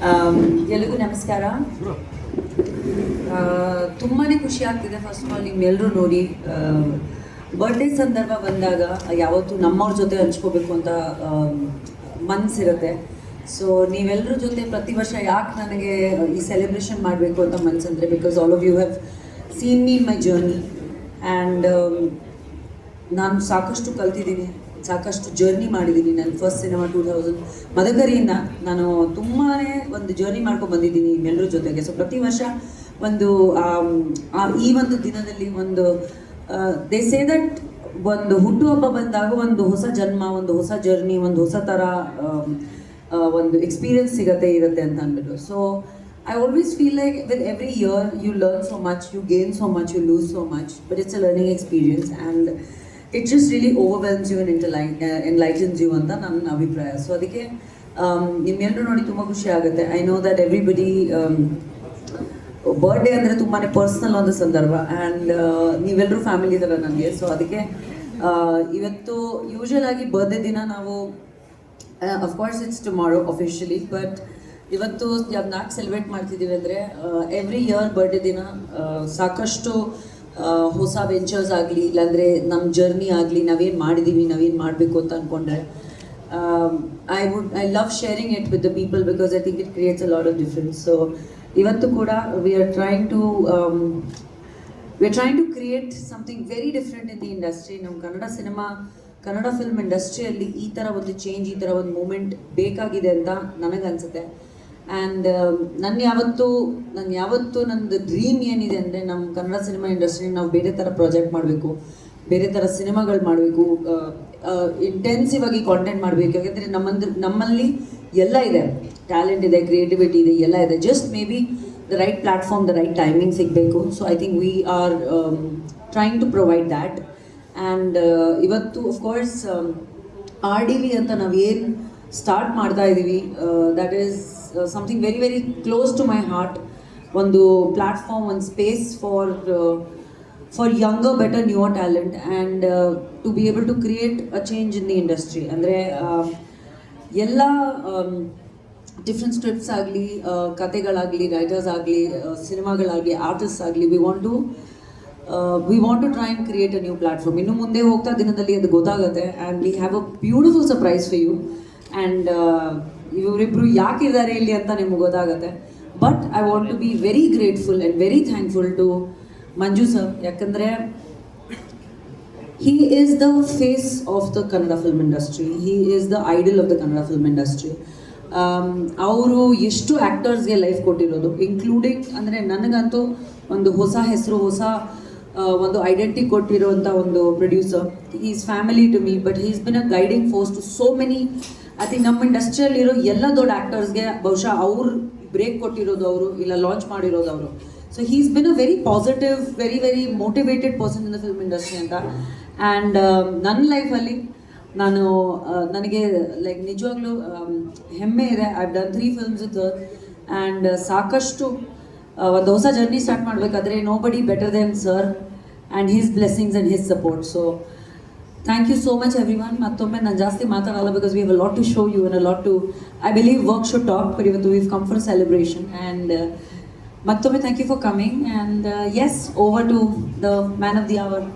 ಎಲ್ಲರಿಗೂ ನಮಸ್ಕಾರ. ತುಂಬಾ ಖುಷಿ ಆಗ್ತಿದೆ. ಫಸ್ಟ್ ಆಫ್ ಆಲ್ ನಿಮ್ಮೆಲ್ಲರೂ ನೋಡಿ ಬರ್ಡೇ ಸಂದರ್ಭ ಬಂದಾಗ ಯಾವತ್ತೂ ನಮ್ಮವ್ರ ಜೊತೆ ಹಂಚ್ಕೋಬೇಕು ಅಂತ ಮನಸ್ಸಿರುತ್ತೆ. ಸೊ ನೀವೆಲ್ಲರ ಜೊತೆ ಪ್ರತಿ ವರ್ಷ ಯಾಕೆ ನನಗೆ ಈ ಸೆಲೆಬ್ರೇಷನ್ ಮಾಡಬೇಕು ಅಂತ ಮನಸ್ಸಂದರೆ, because all of you have seen me in my journey and ನಾನು ಸಾಕಷ್ಟು ಕಲ್ತಿದ್ದೀನಿ, ಸಾಕಷ್ಟು ಜರ್ನಿ ಮಾಡಿದ್ದೀನಿ. ನನ್ನ ಫಸ್ಟ್ ಸಿನಿಮಾ 2000 ಮದಕರಿಯಿಂದ ನಾನು ತುಂಬಾ ಒಂದು ಜರ್ನಿ ಮಾಡ್ಕೊಂಡು ಬಂದಿದ್ದೀನಿ ನಿಮ್ಮೆಲ್ಲರ ಜೊತೆಗೆ. ಸೊ ಪ್ರತಿ ವರ್ಷ ಒಂದು ಈ ಒಂದು ದಿನದಲ್ಲಿ ಒಂದು ದೇ ಸೇ ದಟ್ ಒಂದು ಹುಟ್ಟುಹಬ್ಬ ಬಂದಾಗ ಒಂದು ಹೊಸ ಜನ್ಮ, ಒಂದು ಹೊಸ ಜರ್ನಿ, ಒಂದು ಹೊಸ ಥರ ಒಂದು ಎಕ್ಸ್ಪೀರಿಯನ್ಸ್ ಇರುತ್ತೆ ಅಂತ ಅಂದ್ಬಿಟ್ಟು. So I always feel like with every year you learn so much, you gain so much, you lose so much, but it's a learning experience and it just really overwhelms you and enlightens you ಅಂತ ನನ್ನ ಅಭಿಪ್ರಾಯ. So ಅದಕ್ಕೆ ನಿಮ್ಮೆಲ್ಲರೂ ನೋಡಿ ತುಂಬ ಖುಷಿ ಆಗುತ್ತೆ. I know that everybody birthday ಅಂದರೆ ತುಂಬಾ ಪರ್ಸ್ನಲ್ ಒಂದು ಸಂದರ್ಭ ಆ್ಯಂಡ್ ನೀವೆಲ್ಲರೂ ಫ್ಯಾಮಿಲಿ ಥರ ನನಗೆ. ಸೊ ಅದಕ್ಕೆ ಇವತ್ತು ಯೂಶ್ವಲ್ ಆಗಿ ಬರ್ಡೇ ದಿನ ನಾವು of course it's tomorrow officially, but ಇವತ್ತು ಯಾಕೆ ಸೆಲೆಬ್ರೇಟ್ ಮಾಡ್ತಿದ್ದೀವಿ ಅಂದರೆ ಎವ್ರಿ ಇಯರ್ ಬರ್ಡೇ ದಿನ ಸಾಕಷ್ಟು ಹೊಸ ವೆಂಚರ್ಸ್ ಆಗಲಿ, ಇಲ್ಲಾಂದರೆ ನಮ್ಮ ಜರ್ನಿ ಆಗಲಿ, ನಾವೇನು ಮಾಡಿದ್ದೀವಿ, ನಾವೇನು ಮಾಡಬೇಕು ಅಂತ ಅಂದ್ಕೊಂಡ್ರೆ I love sharing it with the people because I think it creates a lot of difference. So ಇವತ್ತು ಕೂಡ we are trying to create something very different in the industry. ನಮ್ಮ ಕನ್ನಡ ಫಿಲ್ಮ್ ಇಂಡಸ್ಟ್ರಿಯಲ್ಲಿ ಈ ಥರ ಒಂದು ಚೇಂಜ್, ಈ ಥರ ಒಂದು ಮೂಮೆಂಟ್ ಬೇಕಾಗಿದೆ ಅಂತ ನನಗನ್ಸುತ್ತೆ. ಆ್ಯಂಡ್ ನನ್ನ ಯಾವತ್ತು ನನ್ನದು ಡ್ರೀಮ್ ಏನಿದೆ ಅಂದರೆ ನಮ್ಮ ಕನ್ನಡ ಸಿನಿಮಾ ಇಂಡಸ್ಟ್ರಿ ನಾವು ಬೇರೆ ಥರ ಪ್ರಾಜೆಕ್ಟ್ ಮಾಡಬೇಕು, ಬೇರೆ ಥರ ಸಿನಿಮಾಗಳು ಮಾಡಬೇಕು, ಇಂಟೆನ್ಸಿವ್ ಆಗಿ ಕಾಂಟೆಂಟ್ ಮಾಡಬೇಕು. ಯಾಕೆಂದರೆ ನಮ್ಮಲ್ಲಿ ಎಲ್ಲ ಇದೆ, ಟ್ಯಾಲೆಂಟ್ ಇದೆ, ಕ್ರಿಯೇಟಿವಿಟಿ ಇದೆ, ಎಲ್ಲ ಇದೆ. Just may be the right platform, the right timing ಸಿಗಬೇಕು. So I think we are trying to provide that. And ಇವತ್ತು ಅಫ್ಕೋರ್ಸ್ RDV ಅಂತ ನಾವೇನು ಸ್ಟಾರ್ಟ್ ಮಾಡ್ತಾ ಇದ್ದೀವಿ, that is something very very close to my heart. ಒಂದು platform, ಒಂದು space for younger, better, newer talent and to be able to create a change in the industry. ಅಂದರೆ ಎಲ್ಲ different scripts ಆಗಲಿ, ಕತೆಗಳಾಗಲಿ, ರೈಟರ್ಸ್ ಆಗಲಿ, ಸಿನಿಮಾಗಳಾಗಲಿ, artist ಆಗಲಿ, we want to try and create a new platform. ಇನ್ನು ಮುಂದೆ ಹೋಗ್ತಾ ದಿನದಲ್ಲಿ ಅದು ಗೊತ್ತಾಗುತ್ತೆ. And we have a beautiful surprise for you. And ಇವರಿಬ್ಬರು ಯಾಕಿದ್ದಾರೆ ಇಲ್ಲಿ ಅಂತ ನಿಮ್ಗೆ ಗೊತ್ತಾಗುತ್ತೆ. But I want to be very grateful and very thankful to Manju sir. ಯಾಕಂದರೆ he is the face of the Kannada film industry. He is the idol of the Kannada film industry. ಅವರು ಎಷ್ಟು ಆ್ಯಕ್ಟರ್ಸ್ಗೆ life ಕೊಟ್ಟಿರೋದು, including ಅಂದರೆ ನನಗಂತೂ ಒಂದು ಹೊಸ ಹೆಸರು, ಹೊಸ ಒಂದು ಐಡೆಂಟಿಟಿ ಕೊಟ್ಟಿರೋಂಥ ಒಂದು producer. Is family to me, but is been a guiding force to so many. I think ನಮ್ಮ ಇಂಡಸ್ಟ್ರಿಯಲ್ಲಿರೋ ಎಲ್ಲ ದೊಡ್ಡ ಆ್ಯಕ್ಟರ್ಸ್ಗೆ ಬಹುಶಃ ಅವ್ರು ಬ್ರೇಕ್ ಕೊಟ್ಟಿರೋದು ಅವರು, ಇಲ್ಲ ಲಾಂಚ್ ಮಾಡಿರೋದು ಅವರು. So he's been a very positive, very very motivated person in the film industry ಅಂತ. ಆ್ಯಂಡ್ ನನ್ನ ಲೈಫಲ್ಲಿ ನನಗೆ ಲೈಕ್ ನಿಜವಾಗ್ಲೂ ಹೆಮ್ಮೆ ಇದೆ. I done 3 films with her and ಸಾಕಷ್ಟು ಒಂದು ಹೊಸ ಜರ್ನಿ ಸ್ಟಾರ್ಟ್ ಮಾಡಬೇಕಾದ್ರೆ nobody better than sir and his blessings and his support. So thank you so much everyone. ಮತ್ತೊಮ್ಮೆ ನಾನು ಜಾಸ್ತಿ ಮಾತಾಡಲ್ಲ because we have a lot to show you and a lot too, I believe work should talk, but ಇವತ್ತು we have come for celebration. And ಮತ್ತೊಮ್ಮೆ thank you for coming. And yes, over to the man of the hour.